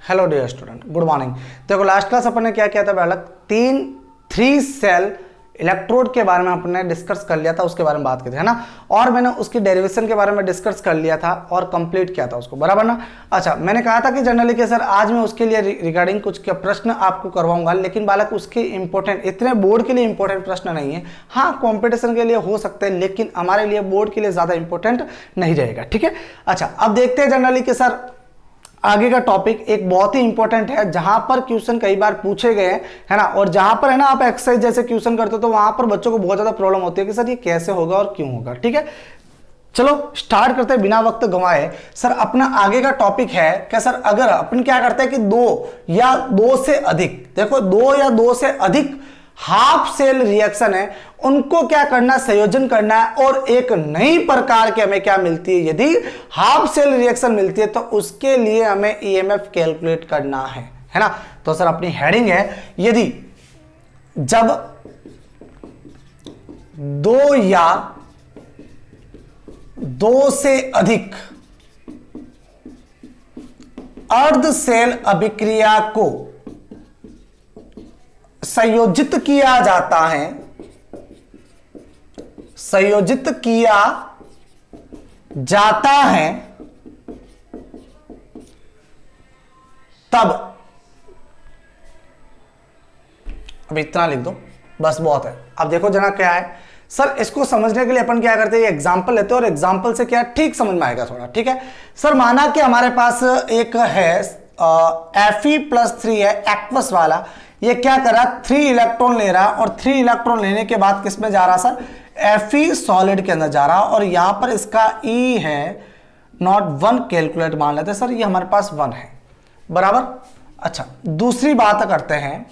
Hello dear student, good morning. देखो last class अपन ने क्या किया था बालक, थ्री सेल इलेक्ट्रोड के बारे में अपने डिस्कस कर लिया था, उसके बारे में बात की थी, है ना। और मैंने उसकी डेरिवेशन के बारे में डिस्कस कर लिया था और कंप्लीट किया था उसको, बराबर ना। अच्छा, मैंने कहा था कि जनरली के सर आज मैं उसके लिए रिगार्डिंग कुछ के प्रश्न आपको करवाऊंगा, लेकिन बालक उसके इंपॉर्टेंट इतने बोर्ड के लिए इंपॉर्टेंट प्रश्न नहीं है। हाँ, कॉम्पिटिशन के लिए हो सकते हैं, लेकिन हमारे लिए बोर्ड के लिए ज्यादा इंपॉर्टेंट नहीं रहेगा, ठीक है। अच्छा, अब देखते हैं जनरली के सर आगे का टॉपिक एक बहुत ही इंपॉर्टेंट है, जहां पर क्वेश्चन कई बार पूछे गए हैं, है ना। और जहां पर है ना आप एक्सरसाइज जैसे क्वेश्चन करते हो तो वहां पर बच्चों को बहुत ज्यादा प्रॉब्लम होती है कि सर ये कैसे होगा और क्यों होगा, ठीक है। चलो स्टार्ट करते हैं बिना वक्त गंवाए। सर अपना आगे का टॉपिक है क्या सर, अगर अपन क्या करते हैं कि दो या दो से अधिक, देखो दो या दो से अधिक हाफ सेल रिएक्शन है, उनको क्या करना, संयोजन करना है। और एक नई प्रकार की हमें क्या मिलती है, यदि हाफ सेल रिएक्शन मिलती है तो उसके लिए हमें ईएमएफ कैलकुलेट करना है ना। तो सर अपनी हेडिंग है, यदि जब दो या दो से अधिक अर्ध सेल अभिक्रिया को संयोजित किया जाता है, संयोजित किया जाता है, तब, अब इतना लिख दो बस, बहुत है। अब देखो जना क्या है सर, इसको समझने के लिए अपन क्या करते हैं, एग्जाम्पल लेते हैं और एग्जाम्पल से क्या ठीक समझ में आएगा थोड़ा, ठीक है। सर माना कि हमारे पास एक है Fe+3 है एक्वस वाला, ये क्या कर रहा है, 3 इलेक्ट्रॉन ले रहा है और 3 इलेक्ट्रॉन लेने के बाद किस में जा रहा सर, Fe सॉलिड के अंदर जा रहा और यहां पर इसका E है नॉट 1 कैलकुलेट मान लेते हैं सर, ये हमारे पास 1 है, बराबर। अच्छा, दूसरी बात करते हैं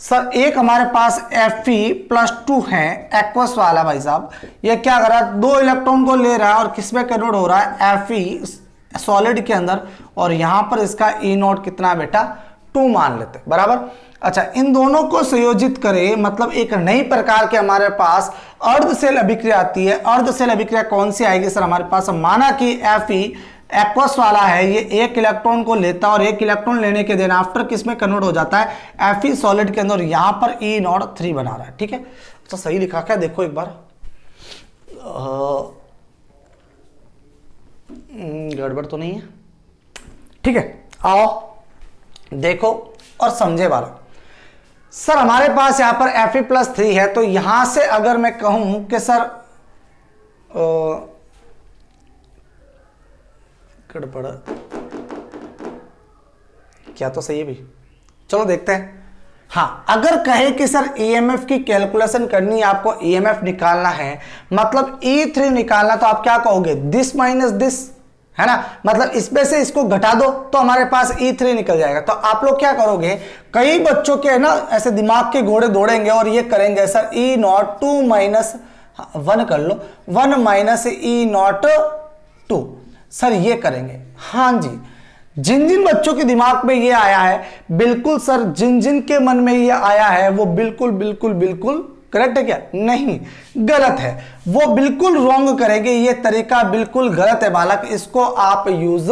सर, एक हमारे पास Fe+2 है एक्वस वाला भाई साहब, ये क्या कर रहा है, 2 इलेक्ट्रॉन को ले रहा है और किस में कन्वर्ट हो रहा है, Fe सॉलिड के अंदर, और यहां पर इसका E0 कितना बेटा, 2 मान लेते, बराबर। अच्छा, इन दोनों को संयोजित करें, मतलब एक नई प्रकार के हमारे पास अर्ध सेल अभिक्रिया आती है। अर्ध सेल अभिक्रिया कौन सी आएगी सर, हमारे पास माना कि Fe एक्वस वाला है, ये 1 इलेक्ट्रॉन को लेता है और 1 इलेक्ट्रॉन लेने के दिन आफ्टर किस में कन्वर्ट हो जाता है, Fe सॉलिड के अंदर, यहां पर E0 3 बना रहा है, ठीक है। तो सही लिखा क्या, देखो एक बार, गड़बड़ तो नहीं है, ठीक है। आओ देखो और समझे वाला। सर हमारे पास यहां पर Fe+3 है, तो यहां से अगर मैं कहूं कि सर गड़बड़ क्या, तो सही है भी, चलो देखते हैं। हाँ, अगर कहे कि सर ईएमएफ की कैलकुलेशन करनी है, आपको ईएमएफ निकालना है, मतलब E3 निकालना, तो आप क्या कहोगे, दिस माइनस दिस, है ना, मतलब इसमें से इसको घटा दो तो हमारे पास E3 निकल जाएगा। तो आप लोग क्या करोगे, कई बच्चों के ना ऐसे दिमाग के घोड़े दौड़ेंगे और ये करेंगे सर E0 2 माइनस 1 कर लो, 1 माइनस E0 2, सर ये करेंगे। हाँ जी, जिन जिन बच्चों के दिमाग में ये आया है, बिल्कुल सर जिन जिन के मन में ये आया है वो बिल्कुल बिल्कुल बिल्कुल करेक्ट है क्या, नहीं गलत है, वो बिल्कुल रॉन्ग करेंगे। ये तरीका बिल्कुल गलत है बालक, इसको आप यूज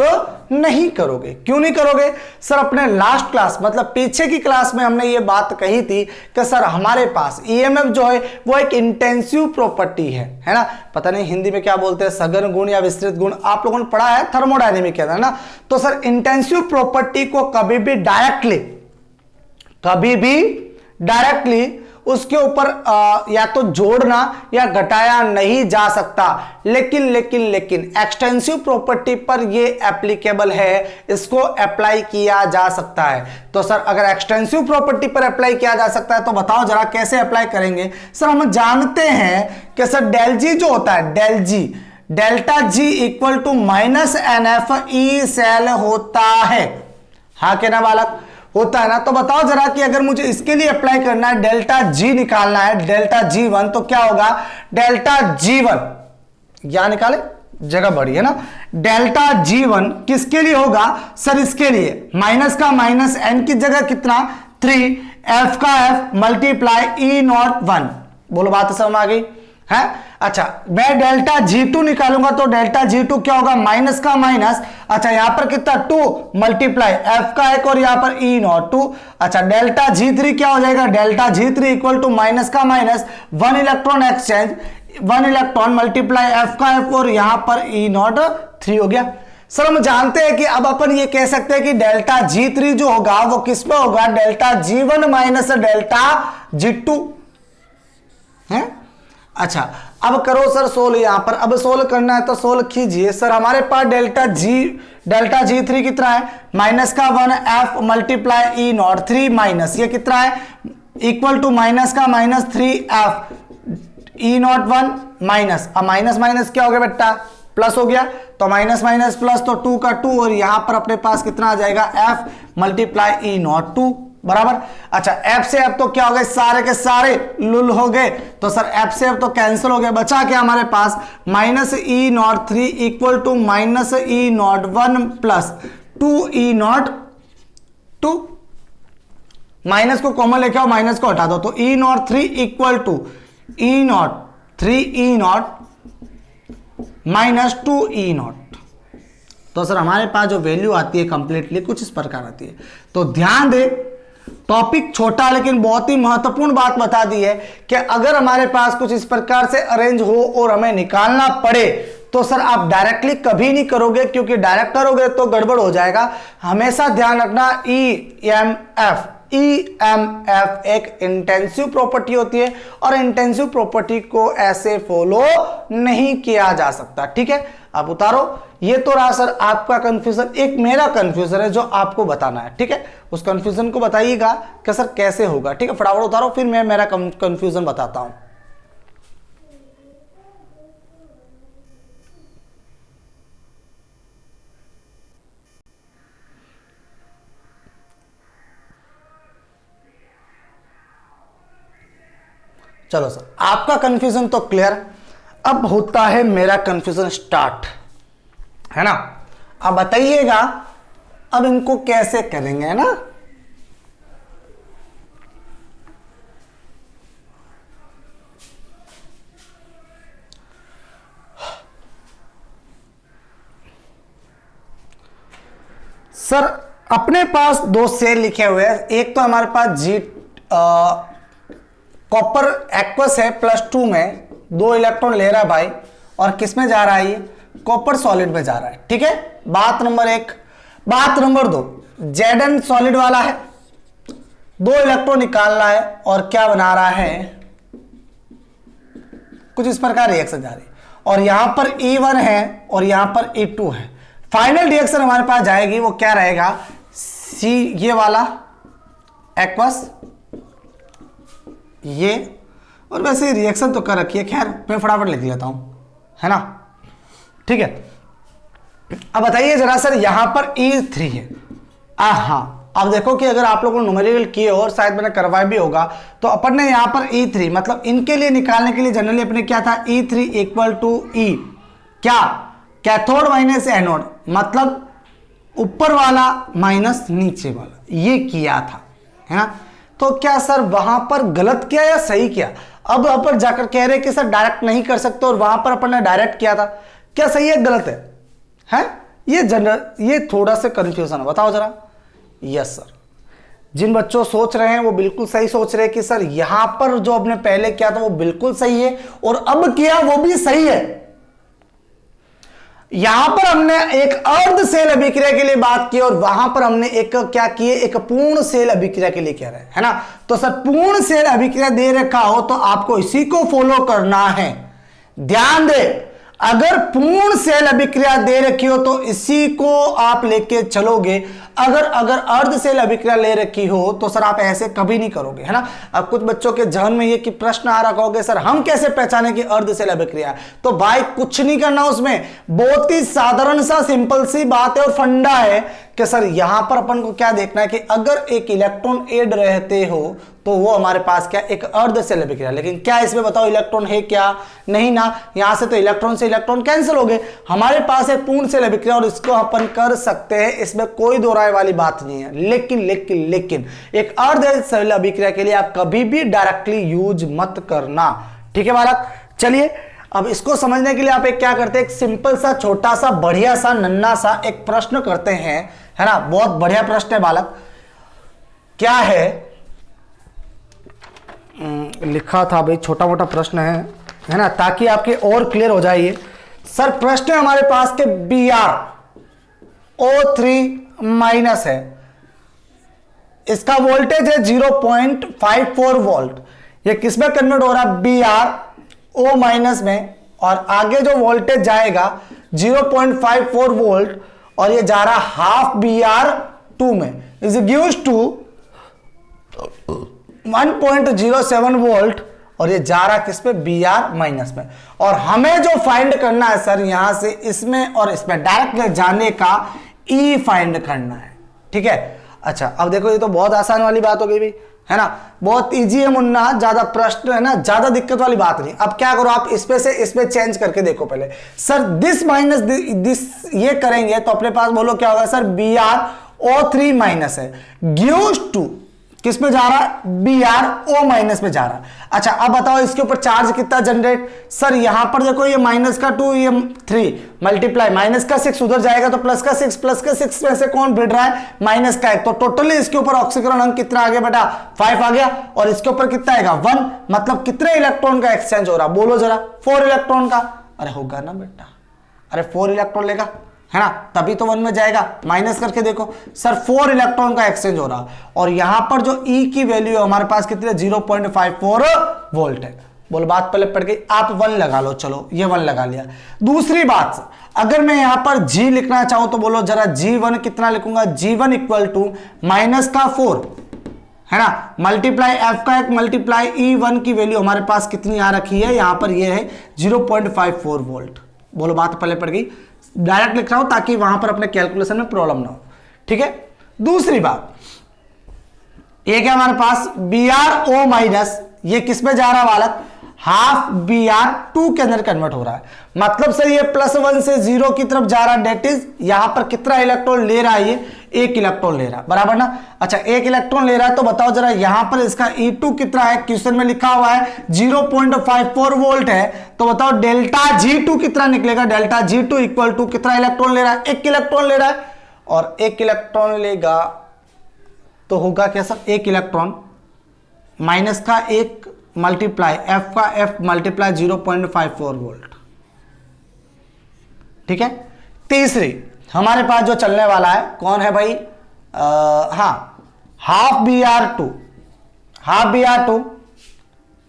नहीं करोगे। क्यों नहीं करोगे सर, अपने लास्ट क्लास मतलब पीछे की क्लास में हमने ये बात कही थी कि सर हमारे पास ईएमएफ जो है वो एक इंटेंसिव प्रॉपर्टी है ना। पता नहीं हिंदी में क्या बोलते हैं, सघन गुण या विस्तृत गुण, आप लोगों ने पढ़ा है थर्मोडायनेमिक के अंदर ना। तो सर इंटेंसिव प्रॉपर्टी को कभी भी डायरेक्टली उसके ऊपर या तो जोड़ना या घटाया नहीं जा सकता, लेकिन एक्सटेंसिव प्रॉपर्टी पर ये एप्लीकेबल है, इसको अप्लाई किया जा सकता है। तो सर अगर एक्सटेंसिव प्रॉपर्टी पर अप्लाई किया जा सकता है तो बताओ जरा कैसे अप्लाई करेंगे। सर हम जानते हैं कि सर डेल जी जो होता है, delta G equal to minus NF E cell होता है, हाँ के ना बालक, होता है ना। तो बताओ जरा कि अगर मुझे इसके लिए अप्लाई करना है, डेल्टा जी निकालना है, डेल्टा G1, तो क्या होगा, डेल्टा G1 या निकाले, जगह बड़ी है ना, डेल्टा G1 किसके लिए होगा सर, इसके लिए माइनस का माइनस n की जगह कितना 3, f का f मल्टीप्लाई E0 1, बोलो बात समझ आ गई। है। अच्छा, मैं डेल्टा G2 निकालूंगा तो डेल्टा G2 क्या होगा, माइनस का माइनस। अच्छा, यहां पर कितना 2 मल्टीप्लाई एफ का एक और यहां पर ई नॉट 2। अच्छा, डेल्टा G3 क्या हो जाएगा, delta G3 equal to minus का minus 1 electron exchange 1 electron multiply F का एफ और यहां पर ई नॉट 3 हो गया। सर हम जानते हैं कि अब अपन ये कह सकते हैं कि डेल्टा G3 जो होगा वो किस में होगा, delta G1 minus delta G2 है। अच्छा, अब करो सर सोल्व, यहां पर अब सोल्व करना है तो सोल्व कीजिए। सर हमारे पास डेल्टा G3 कितना है, माइनस का 1 F multiply e not 3 minus ये कितना है, इक्वल टू माइनस का minus 3 F E not 1 minus, अब माइनस माइनस क्या हो गया बेटा, प्लस हो गया। तो माइनस माइनस प्लस तो 2 का 2 और यहां पर अपने पास कितना आ जाएगा, एफ मल्टीप्लाई ई नॉट 2 बराबर। अच्छा, एफ से एफ तो क्या हो गए, सारे के सारे लुल हो गए, तो सर एफ से एफ तो कैंसिल हो गए, बचा क्या हमारे पास minus E not 3 equal to minus E not 1 plus 2 E not 2। Minus को कॉमन लेके आओ, माइनस को हटा दो, तो E not 3 equal to E not 3 E not minus 2 E not. तो सर हमारे पास जो वैल्यू आती है कंप्लीटली कुछ इस प्रकार आती है। तो ध्यान दे, टॉपिक छोटा लेकिन बहुत ही महत्वपूर्ण बात बता दी है कि अगर हमारे पास कुछ इस प्रकार से अरेंज हो और हमें निकालना पड़े तो सर आप डायरेक्टली कभी नहीं करोगे, क्योंकि डायरेक्ट करोगे तो गड़बड़ हो जाएगा। हमेशा ध्यान रखना, EMF एक इंटेंसिव प्रॉपर्टी होती है और इंटेंसिव प्रॉपर्टी को ऐसे फॉलो नहीं किया जा सकता। ठीक है, आप उतारो। ये तो रहा सर आपका कंफ्यूजन, एक मेरा कंफ्यूजन है जो आपको बताना है। ठीक है, उस कंफ्यूजन को बताइएगा कि सर कैसे होगा। ठीक है, फटाफट उतारो, फिर मैं मेरा कंफ्यूजन बताता हूं। चलो सर, आपका कंफ्यूजन तो क्लियर, अब होता है मेरा कंफ्यूजन स्टार्ट, है ना। अब बताइएगा अब इनको कैसे करेंगे, है ना। सर अपने पास दो सेल लिखे हुए हैं, एक तो हमारे पास कॉपर एक्वस है +2 में 2 इलेक्ट्रॉन ले रहा है भाई, और किस में जा रहा है, ये कॉपर सॉलिड में जा रहा है। ठीक है, बात नंबर 1। बात नंबर 2, Zn सॉलिड वाला है, 2 इलेक्ट्रॉन निकालना है और क्या बना रहा है, कुछ इस प्रकार रिएक्शन जा रही है, और यहां पर E1 है और यहां पर E2 है। फाइनल रिएक्शन हमारे पास जाएगी, वो क्या रहेगा, ये वाला एक्वस ये, और वैसे रिएक्शन तो कर रखी है, खैर मैं फटाफट लिख लेता हूं, है ना। ठीक है, अब बताइए जरा सर यहां पर E3 है। हाँ, अब देखो कि अगर आप लोगों ने न्यूमेरिकल किए और शायद मैंने करवाया भी होगा, तो अपन ने यहां पर E3 मतलब इनके लिए निकालने के लिए जनरली अपने क्या था, E3 इक्वल टू E क्या, कैथोड माइनस एनोड, मतलब ऊपर वाला माइनस नीचे वाला, ये किया था, है ना। तो क्या सर वहां पर गलत किया या सही किया, अब अपन जाकर कह रहे कि सर डायरेक्ट नहीं कर सकते और वहां पर अपन ने डायरेक्ट किया था, क्या सही है गलत है, ये थोड़ा सा कंफ्यूजन है, बताओ जरा। यस सर, जिन बच्चों सोच रहे हैं वो बिल्कुल सही सोच रहे हैं कि सर यहां पर जो आपने पहले किया था वो बिल्कुल सही है और अब किया वो भी सही है। यहां पर हमने एक अर्ध सेल अभिक्रिया के लिए बात की और वहां पर हमने एक क्या किए, एक पूर्ण सेल अभिक्रिया के लिए कह रहे हैं, है ना। तो सर पूर्ण सेल अभिक्रिया दे रखा हो तो आपको इसी को फॉलो करना है। ध्यान दे, अगर पूर्ण सेल अभिक्रिया दे रखी हो तो इसी को आप लेके चलोगे, अगर अर्ध सेल अभिक्रिया ले रखी हो तो सर आप ऐसे कभी नहीं करोगे, है ना। अब कुछ बच्चों के जहन में ये कि प्रश्न आ रखा होगा, सर हम कैसे पहचाने कि अर्ध सेल अभिक्रिया, तो भाई कुछ नहीं करना उसमें, बहुत ही साधारण सा सिंपल सी बात है और फंडा है कि सर यहां पर अपन को क्या देखना है कि अगर एक इलेक्ट्रॉन ऐड रहते हो तो वो हमारे पास क्या, एक अर्ध सेल अभिक्रिया। लेकिन क्या इसमें बताओ इलेक्ट्रॉन है क्या, नहीं ना, यहां से तो इलेक्ट्रॉन से इलेक्ट्रॉन कैंसिल हो गए, हमारे पास एक पूर्ण सेल अभिक्रिया और इसको अपन कर सकते हैं, इसमें कोई दो राय वाली बात नहीं है। लेकिन एक अर्ध सेल अभिक्रिया के लिए आप कभी भी डायरेक्टली यूज मत करना, ठीक है बालक। चलिए अब इसको समझने के लिए आप एक क्या करते हैं, एक सिंपल सा छोटा सा बढ़िया सा नन्ना सा एक प्रश्न करते हैं, है ना। बहुत बढ़िया प्रश्न है बालक। क्या है, लिखा था भाई, छोटा मोटा प्रश्न है ना, ताकि आपके और क्लियर हो जाए ये। सर प्रश्न है हमारे पास के BrO3 माइनस है, इसका वोल्टेज है 0.54 वोल्ट। ये किस में कन्वर्ट हो रहा है, BrO माइनस में, और आगे जो वोल्टेज जाएगा 0.54 वोल्ट, और ये जा रहा हाफ BR2 में, इज गिव्स टू 1.07 वोल्ट, और ये जा रहा किस पे, BR माइनस में। और हमें जो फाइंड करना है सर, यहां से इसमें और इसमें डायरेक्ट जाने का E फाइंड करना है, ठीक है। अच्छा अब देखो ये तो बहुत आसान वाली बात हो गई भाई, है ना, बहुत इजी है मुन्ना, ज्यादा प्रश्न है ना, ज्यादा दिक्कत वाली बात नहीं। अब क्या करो, आप इसमें से इसमें चेंज करके देखो पहले। सर दिस माइनस दिस ये करेंगे तो अपने पास बोलो क्या होगा सर, BrO3 माइनस है, गिव्स टू किस में जा रहा है, BrO माइनस में जा रहा है। अच्छा अब बताओ इसके ऊपर चार्ज कितना जनरेट, सर यहां पर देखो ये माइनस का 2 ये 3 मल्टीप्लाई माइनस का 6 उधर जाएगा तो प्लस का 6 में से कौन भिड़ रहा है, माइनस का 1, तो टोटली इसके ऊपर ऑक्सीकरण अंक कितना आ गया बेटा, 5 आ गया, और इसके ऊपर कितना आएगा 1, मतलब कितने इलेक्ट्रॉन का एक्सचेंज हो रहा, बोलो जरा, 4 इलेक्ट्रॉन का। अरे होगा ना बेटा, अरे 4 इलेक्ट्रॉन लेगा, है ना, तभी तो 1 में जाएगा। माइनस करके देखो सर, 4 इलेक्ट्रॉन का एक्सचेंज हो रहा, और यहां पर जो E की वैल्यू है हमारे पास कितनी है, 0.54 वोल्ट है। बोलो बात पहले पड़ गई, आप 1 लगा लो, चलो ये 1 लगा लिया। दूसरी बात, अगर मैं यहां पर G लिखना चाहूं तो बोलो जरा G1 कितना लिखूंगा, G1 इक्वल टू माइनस का 4, है ना, मल्टीप्लाई F का 1 मल्टीप्लाई E1 की वैल्यू हमारे पास कितनी आ रखी है, यहां पर ये है 0.54 वोल्ट। बोलो बात पहले पड़ गई, डायरेक्ट लिख रहा हूं ताकि वहां पर अपने कैलकुलेशन में प्रॉब्लम ना हो, ठीक है। दूसरी बात, एक है हमारे पास BrO माइनस, ये किस में जा रहा है बालक, हाफ BR2 के अंदर कन्वर्ट हो रहा है, मतलब सर ये +1 से 0 की तरफ जा रहा है, डेट इज यहां पर कितना इलेक्ट्रॉन ले रहा है, ये 1 इलेक्ट्रॉन ले रहा है, बराबर ना। अच्छा 1 इलेक्ट्रॉन ले रहा है तो बताओ जरा यहां पर इसका E2 कितना है, क्वेश्चन में लिखा हुआ है 0.54 वोल्ट है, तो बताओ डेल्टा G2 कितना निकलेगा, डेल्टा G2 इक्वल टू कितना इलेक्ट्रॉन ले रहा है, 1 इलेक्ट्रॉन ले रहा है, और 1 इलेक्ट्रॉन लेगा तो होगा क्या सर, 1 इलेक्ट्रॉन माइनस का 1 मल्टीप्लाई F का F मल्टीप्लाई 0.54 वोल्ट, ठीक है। तीसरी हमारे पास जो चलने वाला है कौन है भाई, half BR2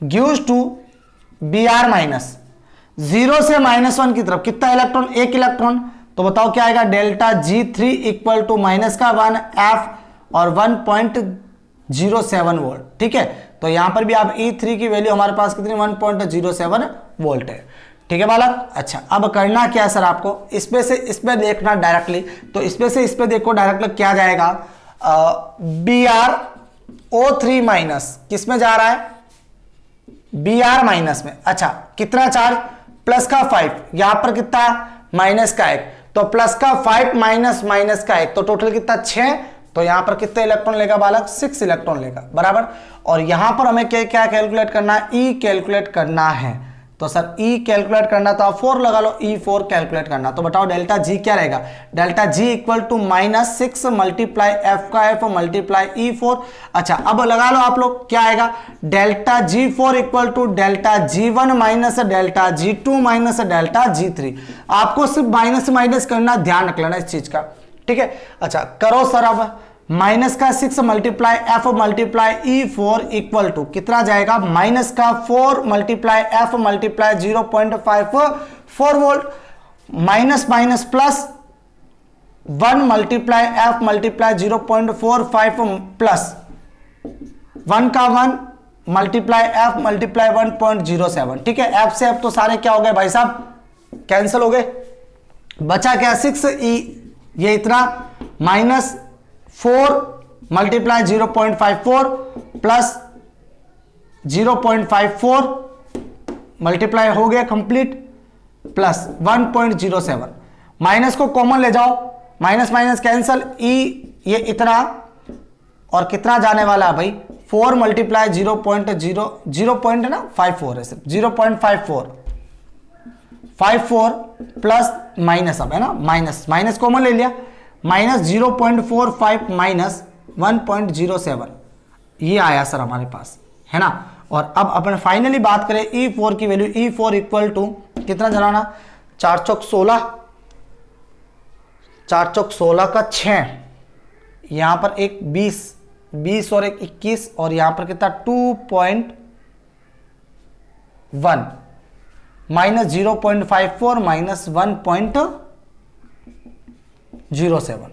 gives to BR minus, 0 से -1 की तरफ कितना इलेक्ट्रॉन, 1 इलेक्ट्रॉन, तो बताओ क्या आएगा, delta G3 equal to minus का 1 F और 1.07 वोल्ट, ठीक है। तो यहां पर भी आप E3 की वैल्यू हमारे पास कितनी, 1.07 वोल्ट है, ठीक है बालक। अच्छा अब करना क्या है सर, आपको इसमें से इसमें देखना डायरेक्टली, तो इसमें से इसमें देखो डायरेक्टली क्या जाएगा, BrO3 माइनस किस में जा रहा है, BR माइनस में। अच्छा कितना चार्ज, प्लस का 5, यहां पर कितना, माइनस का 1, तो प्लस का 5 माइनस का 1, तो टोटल कितना 6, तो यहां पर कितने इलेक्ट्रॉन लेगा बालक, 6 इलेक्ट्रॉन लेगा, बराबर। और यहां पर हमें क्या क्या कैलकुलेट करना है, E कैलकुलेट करना है, तो सर E कैलकुलेट करना तो आप 4 लगा लो, E4 कैलकुलेट करना, तो बताओ डेल्टा G क्या रहेगा, delta G equal to -6 multiply F का F मल्टीप्लाई E4। अच्छा अब लगा लो आप लोग, क्या आएगा, delta G4 equal to delta G1 minus delta G2 minus delta G3। आपको सिर्फ माइनस करना, ध्यान रख लेना इस चीज का, ठीक है। अच्छा करो सर, अब माइनस का 6 multiply F multiply E4 equal to कितना जाएगा, माइनस का 4 multiply F multiply 0.54 volt, minus minus plus 1 multiply F multiply 0.45 plus 1 का 1 मल्टीप्लाई F मल्टीप्लाई 1.07, ठीक है। F से F तो सारे क्या हो गए भाई साहब, कैंसिल हो गए, बचा क्या 6E, ये इतना -4 मल्टीप्लाई 0.54 प्लस 0.54 मल्टीप्लाई हो गया कंप्लीट, प्लस 1.07, माइनस को कॉमन ले जाओ, माइनस माइनस कैंसल, E ये इतना और कितना जाने वाला है भाई 4 मल्टीप्लाई 0.0 पॉइंट है ना 54 है सिर्फ 0.54 प्लस माइनस, अब है ना माइनस कॉमन ले लिया, माइनस 0.45 माइनस 1.07 ये आया सर हमारे पास, है ना। और अब अपन फाइनली बात करें E4 की वैल्यू, E4 इक्वल टू कितना जनाना, 4 चौक 16, 4 चौक 16 का 6, यहां पर एक 20 और एक 21 और यहां पर कितना 2.1 माइनस 0.54 माइनस 1.07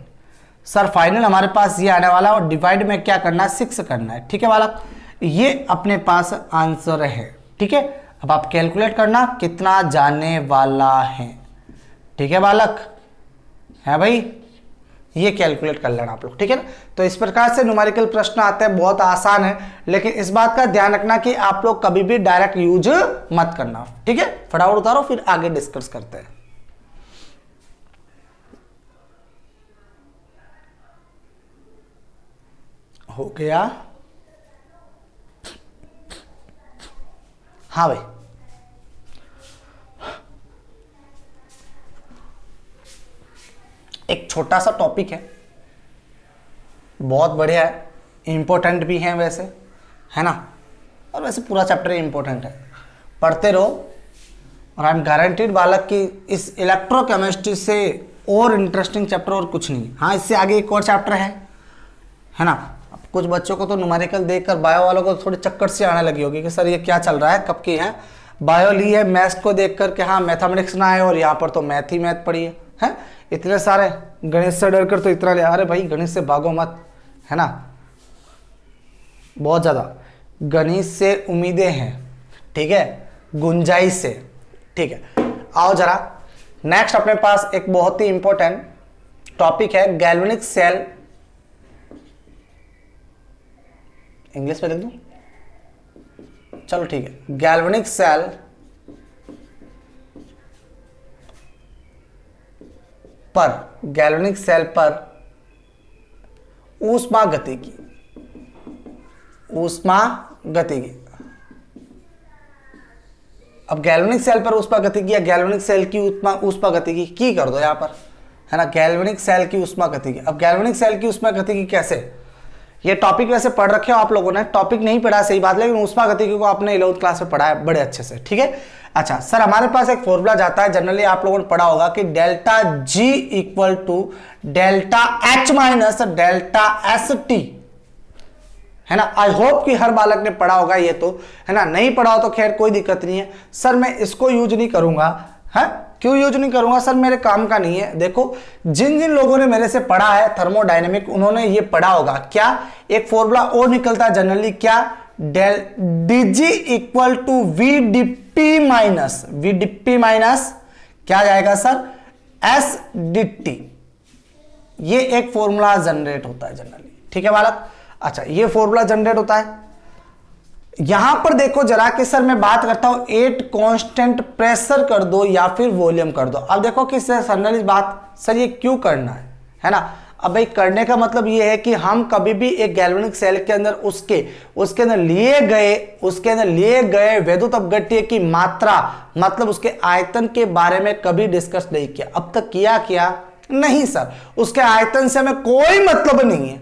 सर फाइनल हमारे पास ये आने वाला है। और डिवाइड में क्या करना है, 6 करना है, ठीक है बालक। ये अपने पास आंसर है, ठीक है। अब आप कैलकुलेट करना कितना जाने वाला है, ठीक है बालक, है भाई, ये कैलकुलेट कर लेना आप लोग, ठीक है ना। तो इस प्रकार से न्यूमेरिकल प्रश्न आते हैं, बहुत आसान है, लेकिन इस बात का ध्यान रखना कि आप लोग कभी भी डायरेक्ट यूज मत करना, ठीक है। फटाफट उतारो फिर आगे डिस्कस करते हैं। हो गया, हाँ भाई, एक छोटा सा टॉपिक है, बहुत बढ़िया है, इंपॉर्टेंट भी है वैसे, है ना। और वैसे पूरा चैप्टर इंपॉर्टेंट है, पढ़ते रहो। और आई एम गारंटीड बालक कि इस इलेक्ट्रोकेमिस्ट्री से और इंटरेस्टिंग चैप्टर और कुछ नहीं। हाँ, इससे आगे एक और चैप्टर है ना। अब कुछ बच्चों को तो न्यूमेरिकल देखकर बायो वालों को थोड़ी चक्कर सी आने लगी होगी कि सर ये क्या चल रहा है, कब की है बायो ली है, मैथ्स को देख कर के हाँ मैथमेटिक्स ना है और यहाँ पर तो मैथ ही मैथ पढ़ी है, इतने सारे गणित से डर कर तो इतना ले। अरे भाई गणित से भागो मत, है ना, बहुत ज़्यादा गणित से उम्मीदें हैं, ठीक है, गुंजाइश से, ठीक है। आओ जरा नेक्स्ट अपने पास एक बहुत ही इंपॉर्टेंट टॉपिक है, गैल्वेनिक सेल, इंग्लिश में लिख दूं, चलो ठीक है, गैल्वेनिक सेल पर, गैल्वेनिक सेल पर ऊष्मागतिकी, ऊष्मागतिकी। अब गैल्वेनिक सेल पर ऊष्मागतिकी या गैल्वेनिक सेल की ऊष्मागतिकी की कर दो यहां पर, है ना, गैल्वेनिक सेल की ऊष्मागतिकी। अब गैल्वेनिक सेल की ऊष्मागतिकी कैसे, ये टॉपिक वैसे पढ़ रखे हो आप लोगों ने, टॉपिक नहीं पढ़ा सही बात, लेकिन ऊष्मागतिकी को आपने 11th क्लास में पढ़ा है बड़े अच्छे से, ठीक है। अच्छा सर, हमारे पास एक फॉर्मूला जाता है, जनरली आप लोगों ने पढ़ा होगा कि delta G equal to delta H minus delta S T, है ना। आई होप कि हर बालक ने पढ़ा होगा ये तो, है ना, नहीं पढ़ा हो तो खैर कोई दिक्कत नहीं है। सर मैं इसको यूज नहीं करूंगा, है, क्यों यूज नहीं करूंगा सर, मेरे काम का नहीं है। देखो जिन जिन लोगों ने मेरे से पढ़ा है थर्मोडायनेमिक, उन्होंने ये पढ़ा होगा, क्या एक फॉर्मूला और निकलता है जनरली, क्या, del DG equal to V डिप्टी माइनस, वी डिप्टी माइनस क्या जाएगा सर, एस डिटी। ये एक फॉर्मूला जनरेट होता है जनरली, ठीक है बालक। अच्छा ये फॉर्मूला जनरेट होता है। यहां पर देखो जरा कि सर मैं बात करता हूं 8 कांस्टेंट प्रेशर कर दो या फिर वॉल्यूम कर दो। अब देखो कि सर इस बात सर ये क्यों करना है ना। अब भाई करने का मतलब ये है कि हम कभी भी एक गैल्वेनिक सेल के अंदर उसके अंदर लिए गए वैद्युत अपघट्य की मात्रा, मतलब उसके आयतन के बारे में कभी डिस्कस नहीं किया। अब तक किया नहीं सर, उसके आयतन से हमें कोई मतलब नहीं है।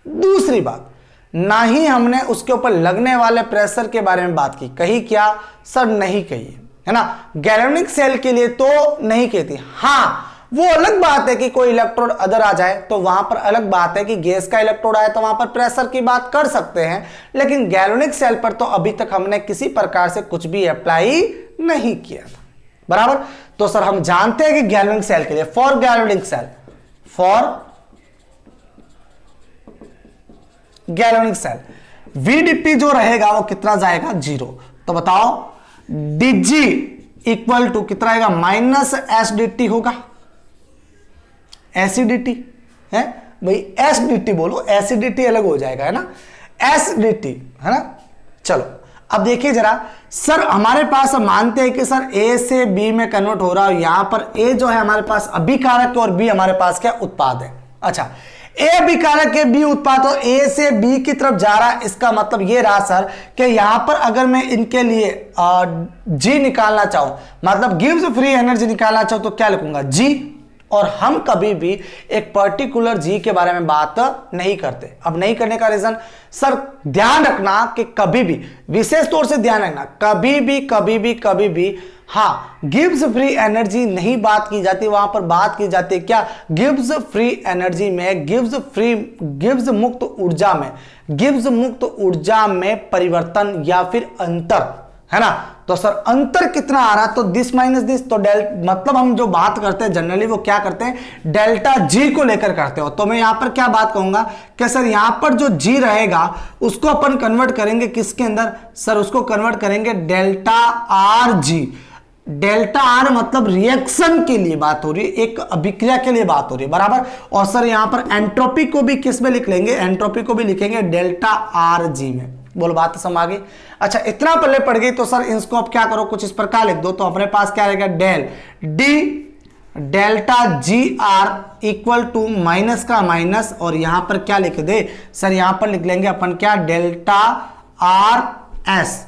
दूसरी बात, ना ही हमने उसके ऊपर लगने वाले प्रेशर के बारे में बात की, कही क्या सर, नहीं कही, है ना। गैल्वेनिक सेल के लिए तो नहीं कहती। हाँ वो अलग बात है कि कोई इलेक्ट्रोड अदर आ जाए तो वहां पर अलग बात है कि गैस का इलेक्ट्रोड आए तो वहां पर प्रेशर की बात कर सकते हैं, लेकिन गैल्वेनिक सेल पर तो अभी तक हमने किसी प्रकार से कुछ भी अप्लाई नहीं किया था, बराबर। तो सर हम जानते हैं कि गैल्वेनिक सेल के लिए, फॉर गैल्वेनिक सेल VDP जो रहेगा वो कितना जाएगा, 0। तो बताओ DG इक्वल टू कितना आएगा, माइनस SDT होगा। एसिडिटी है भाई, एसिडिटी बोलो, एसिडिटी अलग हो जाएगा, है ना, एसिडिटी, है ना। चलो अब देखिए जरा, सर हमारे पास मानते हैं कि सर A से B में कन्वर्ट हो रहा है, यहां पर A जो है हमारे पास अभिकारक और B हमारे पास क्या उत्पाद है। अच्छा ए अभिकारक है, बी उत्पाद, तो ए से बी की तरफ जा रहा है। इसका मतलब ये रहा सर कि यहां पर अगर मैं इनके लिए जी निकालना चाहूं, मतलब गिव्स फ्री एनर्जी निकालना चाहूं, तो क्या लिखूंगा? जी। और हम कभी भी एक पर्टिकुलर जी के बारे में बात नहीं करते। अब नहीं करने का रीजन सर, ध्यान रखना कि कभी भी, विशेष तौर से ध्यान रखना, कभी भी हाँ, गिव्स फ्री एनर्जी नहीं बात की जाती, वहां पर बात की जाती है क्या? गिव्स फ्री एनर्जी में, गिव्स मुक्त ऊर्जा में परिवर्तन या फिर अंतर, है ना? तो सर अंतर कितना आ रहा? तो दिस माइनस दिस, तो मतलब हम जो बात करते हैं जनरली वो क्या करते हैं? डेल्टा जी को लेकर करते हो। तो मैं यहां पर क्या बात कहूंगा कि सर यहां पर जो जी रहेगा उसको अपन कन्वर्ट करेंगे किसके अंदर? सर उसको कन्वर्ट करेंगे डेल्टा आर जी। डेल्टा आर मतलब रिएक्शन के लिए बात हो रही है, एक अभिक्रिया के लिए बात हो रही है, बराबर। और सर यहां पर एंट्रोपी को भी किस में लिख लेंगे? एंट्रोपी को भी लिखेंगे डेल्टा आर जी में। बोलो बात समझ आ गई? अच्छा, इतना पहले पड़ गई तो सर इसको अब क्या करो, कुछ इस प्रकार लिख दो। तो अपने पास क्या रहेगा? Del D delta G R equal to minus का माइनस, और यहां पर क्या लिख दे सर? यहां पर लिख लेंगे अपन क्या? Delta R S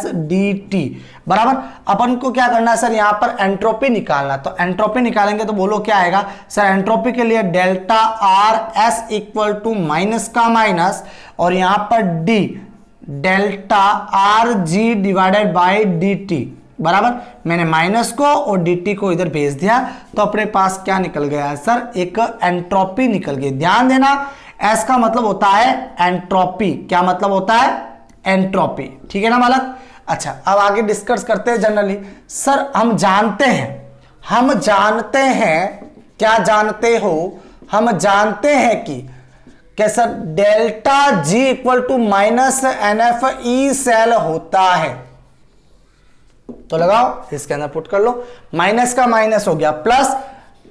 D T, बराबर। अपन को क्या करना है सर? यहां पर एंट्रोपी निकालना। तो एंट्रोपी निकालेंगे तो बोलो क्या आएगा सर? एंट्रोपी के लिए delta R S equal to minus का माइनस, और यहां पर D delta R G divided by D T, बराबर। मैंने माइनस को और dt को इधर भेज दिया, तो अपने पास क्या निकल गया है सर? एक एंट्रोपी निकल गई। ध्यान देना, S का मतलब होता है एंट्रोपी। क्या मतलब होता है? एंट्रोपी। ठीक है ना बालक? अच्छा, अब आगे डिस्कस करते हैं जनरली। सर हम जानते हैं, क्या जानते हो? हम जानते हैं कि sir delta G equal to minus N F E cell होता है। तो लगाओ, इसके अंदर पुट कर लो, माइनस का माइनस हो गया, plus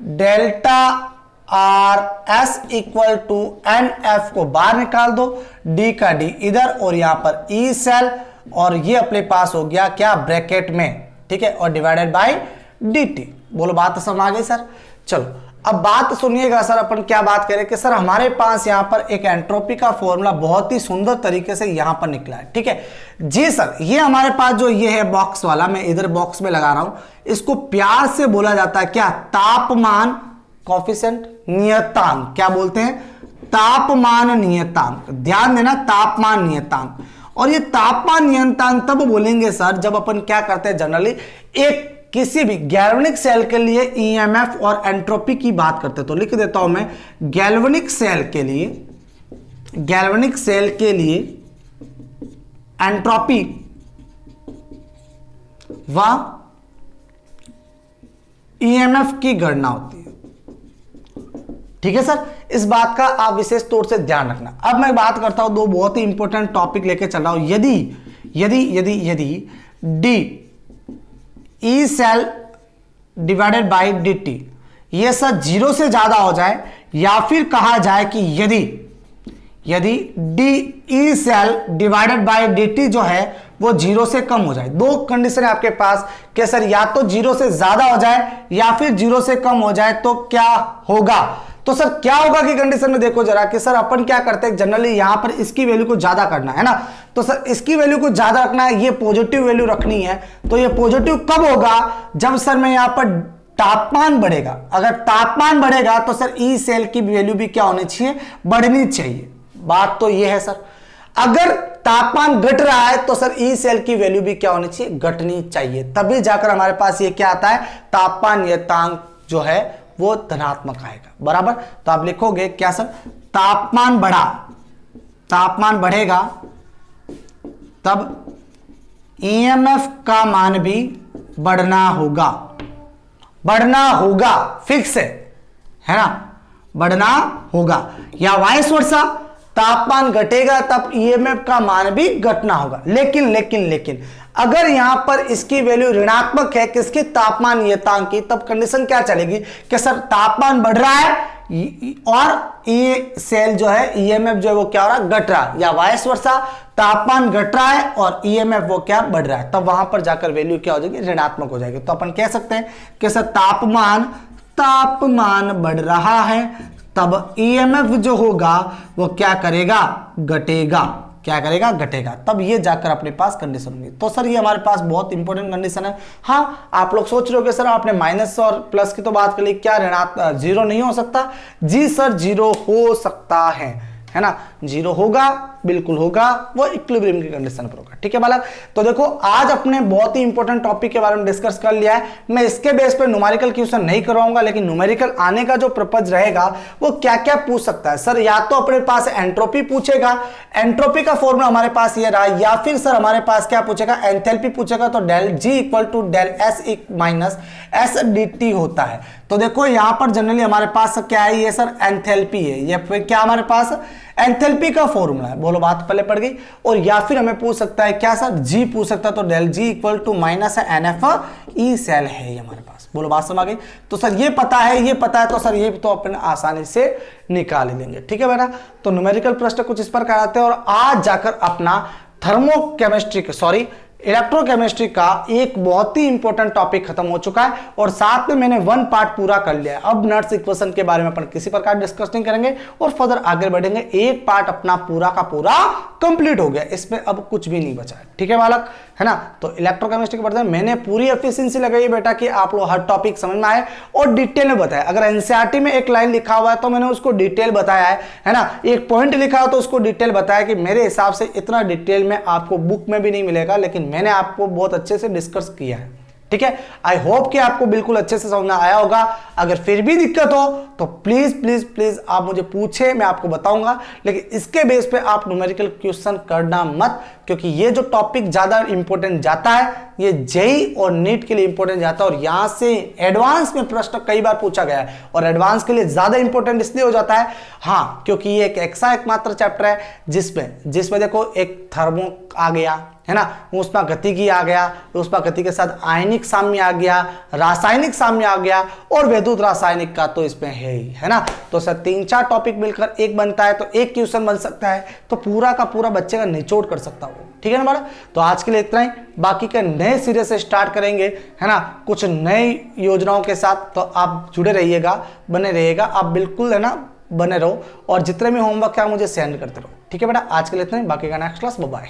delta R S equal to N F को बाहर निकाल दो, डी का डी इधर, और यहां पर ई सेल, और ये अपने पास हो गया क्या? ब्रैकेट में, ठीक है, और डिवाइडेड बाय डी टी। बोलो बात समझ आ गई सर? चलो अब बात सुनिएगा सर, अपन क्या बात करें कि सर हमारे पास यहां पर एक एंट्रोपी का फॉर्मूला बहुत ही सुंदर तरीके से यहां पर निकला है। ठीक है जी सर, ये हमारे पास जो ये है बॉक्स वाला, मैं इधर बॉक्स में लगा रहा हूं, इसको प्यार से बोला जाता है क्या? तापमान कॉफिशिएंट, नियतांक। क्या बोलते हैं? तापमान नियतांक। ध्यान देना, तापमान नियतांक। और ये तापमान नियतांक तब बोलेंगे सर जब अपन क्या करते हैं जनरली, एक किसी भी गैल्वेनिक सेल के लिए ईएमएफ और एंट्रोपी की बात करते हैं। तो लिख देता हूं मैं, गैल्वेनिक सेल के लिए एंट्रोपी व ईएमएफ की गणना होती है। ठीक है सर, इस बात का आप विशेष तौर से ध्यान रखना। अब मैं बात करता हूं, दो बहुत ही इंपॉर्टेंट टॉपिक लेके चल रहा हूं। यदि D E cell divided by D T ये सर जीरो से ज्यादा हो जाए, या फिर कहा जाए कि यदि D E cell divided by D T जो है वो जीरो से कम हो जाए। दो कंडीशन है आपके पास कि सर या तो जीरो से ज्यादा हो जाए या फिर जीरो से कम हो जाए, तो क्या होगा? तो सर क्या होगा की कंडीशन में देखो जरा कि सर अपन क्या करते हैं जनरली, यहां पर इसकी वैल्यू को ज्यादा करना है ना, तो सर इसकी वैल्यू को ज्यादा रखना है, ये पॉजिटिव वैल्यू रखनी है। तो ये पॉजिटिव कब होगा? जब सर मैं यहां पर तापमान बढ़ेगा। अगर तापमान बढ़ेगा तो सर ई सेल की वैल्यू भी क्या होनी चाहिए? बढ़नी चाहिए। बात तो ये है सर, अगर तापमान घट रहा है तो सर ई सेल की वैल्यू भी क्या होनी चाहिए? घटनी चाहिए। तभी जाकर हमारे पास ये क्या आता है? तापमान नियतांक जो है वो धनात्मक आएगा, बराबर। तो आप लिखोगे क्या सर? तापमान बढ़ेगा तब ईएमएफ का मान भी बढ़ना होगा, फिक्स है ना, बढ़ना होगा। या वाइस वर्सा, तापमान घटेगा तब ईएमएफ का मान भी घटना होगा। लेकिन अगर यहां पर इसकी वैल्यू ऋणात्मक है, किसकी? तापमान नियतांक की, तब कंडीशन क्या चलेगी कि सर तापमान बढ़ रहा है और ये सेल जो है ईएमएफ जो है वो क्या हो रहा है? घट रहा है। या वाइस वर्सा, तापमान घट रहा है और ईएमएफ वो क्या बढ़ रहा है, तब वहां पर जाकर वैल्यू क्या हो जाएगी? ऋणात्मक हो जाएगी। तो अपन कह सकते हैं कि सर तापमान बढ़ रहा है, तब ईएमएफ जो होगा वो क्या करेगा, घटेगा। क्या करेगा, घटेगा। तब ये जाकर अपने पास कंडीशन होगी। तो सर ये हमारे पास बहुत इंपॉर्टेंट कंडीशन है। हाँ, आप लोग सोच रहे हो कि सर आपने माइनस और प्लस की तो बात कर ली, क्या ऋणात्मक जीरो नहीं हो सकता? जी सर, जीरो हो सकता है ना, जीरो होगा, बिल्कुल होगा, वो इक्विलिब्रियम की कंडीशन पर होगा। ठीक है बालक, तो देखो आज अपने बहुत ही इंपॉर्टेंट टॉपिक के बारे में डिस्कस कर लिया है। मैं इसके बेस पे न्यूमेरिकल क्वेश्चन नहीं करवाऊंगा, लेकिन न्यूमेरिकल आने का जो पर्पज रहेगा वो क्या क्या पूछ सकता है सर, या तो अपने पास एंट्रोपी पूछेगा, एंट्रोपी का फॉर्मूला हमारे पास ये रहा, या फिर सर हमारे पास क्या पूछेगा, एंथैल्पी पूछेगा। तो del G equal to del S minus S D T होता है। तो देखो यहां पर जनरली हमारे पास क्या है, ये सर एंथैल्पी है, ये फिर क्या हमारे पास एंथैल्पी का फॉर्मूला है। बोलो बात पहले पड़ गई। और या फिर हमें पूछ सकता है क्या सर, जी पूछ सकता है, तो del G equal to minus है एन एफ ई सेल है ये हमारे पास। बोलो बात समझ आ गई। तो सर ये पता है तो सर ये तो अपन आसानी से निकाल लेंगे। ठीक है बेटा, तो न्यूमेरिकल प्रश्न कुछ इस प्रकार आते हैं। और आज जाकर अपना इलेक्ट्रोकेमिस्ट्री का एक बहुत ही इंपॉर्टेंट टॉपिक खत्म हो चुका है, और साथ में मैंने वन पार्ट पूरा कर लिया है। अब नट्स इक्वेशन के बारे में अपन किसी प्रकार डिस्कस नहीं करेंगे और फर्दर आगे बढ़ेंगे। एक पार्ट अपना पूरा का पूरा कंप्लीट हो गया, इसमें अब कुछ भी नहीं बचा है। ठीक है बालक, है ना। तो इलेक्ट्रोकेमिस्ट्री के बारे में मैंने पूरी एफिशिएंसी लगाई है बेटा कि आप लोग हर टॉपिक समझ में आए और डिटेल में बताया। अगर एनसीईआरटी में एक लाइन लिखा हुआ है तो मैंने उसको डिटेल बताया है ना। एक पॉइंट लिखा हो तो उसको डिटेल बताया, कि मेरे हिसाब से इतना डिटेल में आपको बुक में भी नहीं मिलेगा, लेकिन मैंने आपको बहुत अच्छे से डिस्कस किया है। ठीक है, आई होप कि आपको बिल्कुल अच्छे से समझ में आया होगा। अगर फिर भी दिक्कत हो तो प्लीज प्लीज प्लीज आप मुझे पूछे, मैं आपको बताऊंगा। लेकिन इसके बेस पे आप न्यूमेरिकल क्वेश्चन करना मत, क्योंकि ये जो टॉपिक ज्यादा इंपॉर्टेंट जाता है, ये जेई और नीट के लिए इंपॉर्टेंट जाता है। और यहां से एडवांस में प्रश्न कई बार पूछा गया है, और एडवांस के लिए ज्यादा इंपॉर्टेंट इसलिए हो जाता है, हाँ, क्योंकि ये एक एकमात्र चैप्टर है जिसमें देखो एक थर्मो आ गया, है ना, ऊष्मा गतिकी आ गया, ऊष्मा गति के साथ आयनिक साम्य आ गया, रासायनिक साम्य आ गया, और वैद्युत रासायनिक का तो इसमें है ना। तो सर 3-4 टॉपिक मिलकर एक बनता है, तो एक क्वेश्चन बन सकता है, तो पूरा का पूरा बच्चे का निचोड़ कर सकता हो। ठीक है ना बड़ा, तो आज के लिए इतना ही। बाकी के नए सिरे से स्टार्ट करेंगे, है ना, कुछ नई योजनाओं के साथ। तो आप जुड़े रहिएगा, बने रहिएगा, आप बिल्कुल, है ना, बने रहो। और जितने भी होमवर्क है मुझे सेंड करते रहो। ठीक है बेटा, आज के लिए इतना ही, बाकी का नेक्स्ट क्लास, बाय बाय।